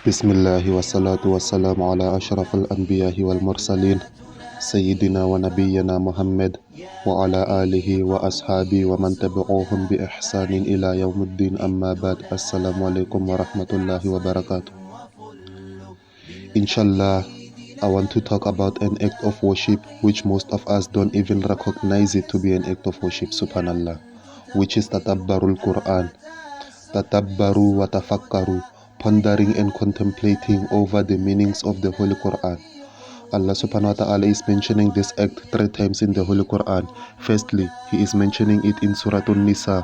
بسم الله والصلاة والسلام على أشرف الأنبياء والمرسلين سيدنا ونبينا محمد وعلى آله وأصحابه ومن تبعوهم بإحسان إلى يوم الدين أما بعد السلام عليكم ورحمة الله وبركاته. Inshallah, I want to talk about an act of worship which most of us don't even recognize it to be an act of worship, subhanallah, which is tatabbarul Quran. Tatabbaru wa tafakkaru, pondering and contemplating over the meanings of the Holy Quran. Allah subhanahu wa ta'ala is mentioning this act 3 times in the Holy Quran. Firstly, He is mentioning it in Surah An-Nisa,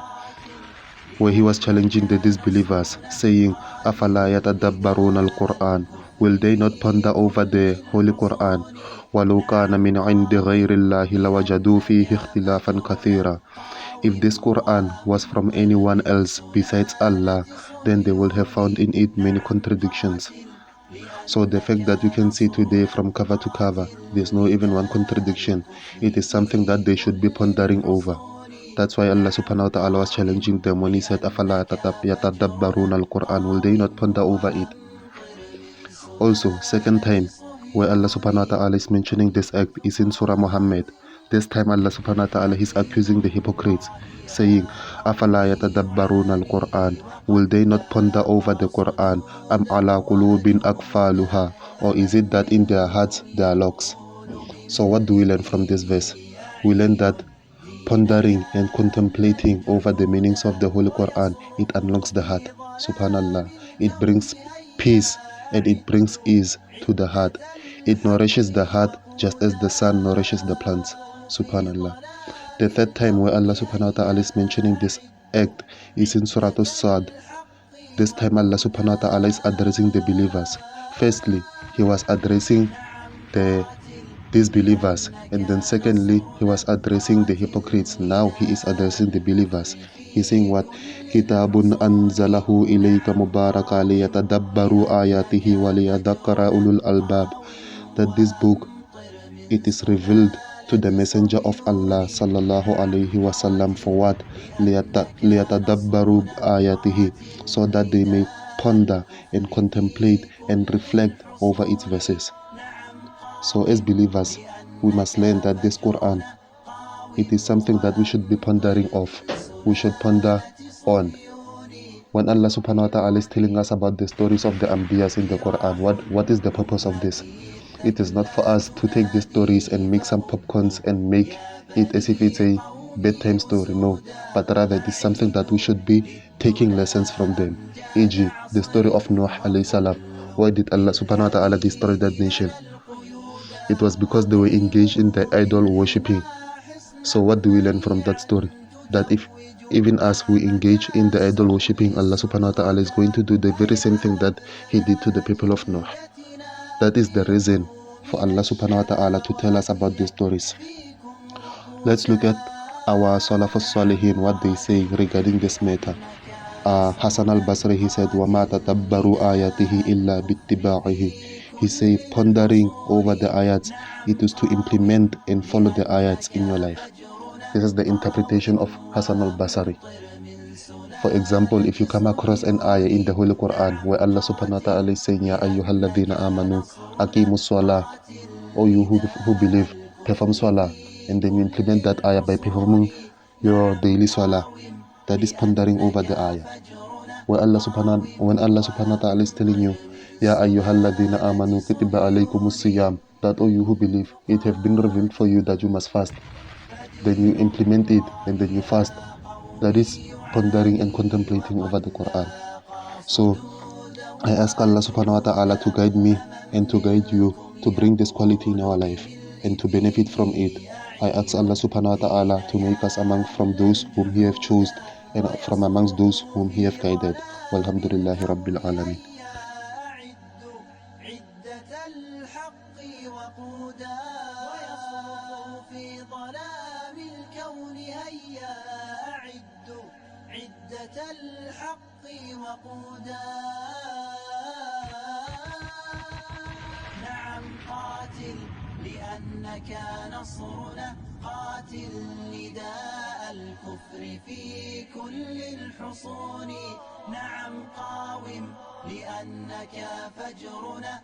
where He was challenging the disbelievers, saying, Afala yatadabbaruna al-Quran, will they not ponder over the Holy Quran? وَلَوْ كَانَ مِنْ عِنْدِ غَيْرِ اللَّهِ لَوَجَدُوا فِيهِ اخْتِلَافًا كَثِيرًا. If this Quran was from anyone else besides Allah, then they would have found in it many contradictions. So the fact that you can see today from cover to cover, there's no even one contradiction. It is something that they should be pondering over. That's why Allah subhanahu wa ta'ala was challenging them when He said, أَفَلَا يَتَدَبَّرُونَ الْقُرْآنَ, will they not ponder over it? Also, second time where Allah subhanahu wa ta'ala is mentioning this act is in Surah Muhammad. This time Allah subhanahu wa ta'ala is accusing the hypocrites, saying, Afala yatadabbaruna al-Quran, will they not ponder over the Quran? Am ala qulubin akfaluha, or is it that in their hearts there are locks? So what do we learn from this verse? We learn that pondering and contemplating over the meanings of the Holy Quran, it unlocks the heart. Subhanallah, it brings peace and it brings ease to the heart. It nourishes the heart just as the sun nourishes the plants. Subhanallah. The third time where Allah subhanahu wa ta'ala is mentioning this act is in Surah As-Sad. This time Allah subhanahu wa ta'ala is addressing the believers. Firstly, He was addressing the disbelievers, and then secondly He was addressing the hypocrites. Now He is addressing the believers. He's saying what? Kitabun anzalahu ilayka mubaraka liyatadabbaru ayatihi wa liyadhakkara ulul albab. That this book, it is revealed to the messenger of Allah sallallahu alaihi wasallam for what? Liyatadabbaru ayatihi, so that they may ponder and contemplate and reflect over its verses. So as believers, we must learn that this Quran, it is something that we should be pondering of. We should ponder on. When Allah subhanahu wa ta'ala is telling us about the stories of the Anbiyas in the Quran, what is the purpose of this? It is not for us to take these stories and make some popcorns and make it as if it's a bedtime story. No, but rather it is something that we should be taking lessons from them. E.g., the story of Nuh alayhi salam. Why did Allah subhanahu wa ta'ala destroy that nation? It was because they were engaged in the idol worshipping. So what do we learn from that story? That if even as we engage in the idol worshipping, Allah subhanahu wa ta'ala is going to do the very same thing that He did to the people of Noah. That is the reason for Allah subhanahu wa ta'ala to tell us about these stories. Let's look at our Salafus Salihin, what they say regarding this matter. Hassan al-Basri, he said, وَمَا تَتَبَّرُوا آيَاتِهِ إِلَّا بِاتِّبَاعِهِ. He said, pondering over the ayats, it is to implement and follow the ayats in your life. This is the interpretation of Hassan al-Basri. For example, if you come across an ayah in the Holy Quran where Allah subhanahu wa ta'ala is saying, Ya ayyuhalladhina amanu, aqimus salah, or you who believe, perform salah, and then you implement that ayah by performing your daily salah, that is pondering over the ayah. When Allah subhanahu wa ta'ala is telling you, Ya ayyuhalladhina amanu kutiba alaykumus siyam, that all you who believe, it have been revealed for you that you must fast. Then you implement it and then you fast. That is pondering and contemplating over the Quran. So I ask Allah subhanahu wa ta'ala to guide me and to guide you to bring this quality in our life and to benefit from it. I ask Allah subhanahu wa ta'ala to make us from those whom He have chosen and from amongst those whom He have guided. Walhamdulillahi Rabbil Alameen. عدة الحق وقودا. نعم قاتل لأنك نصرنا، قاتل نداء الكفر في كل الحصون. نعم قاوم لأنك فجرنا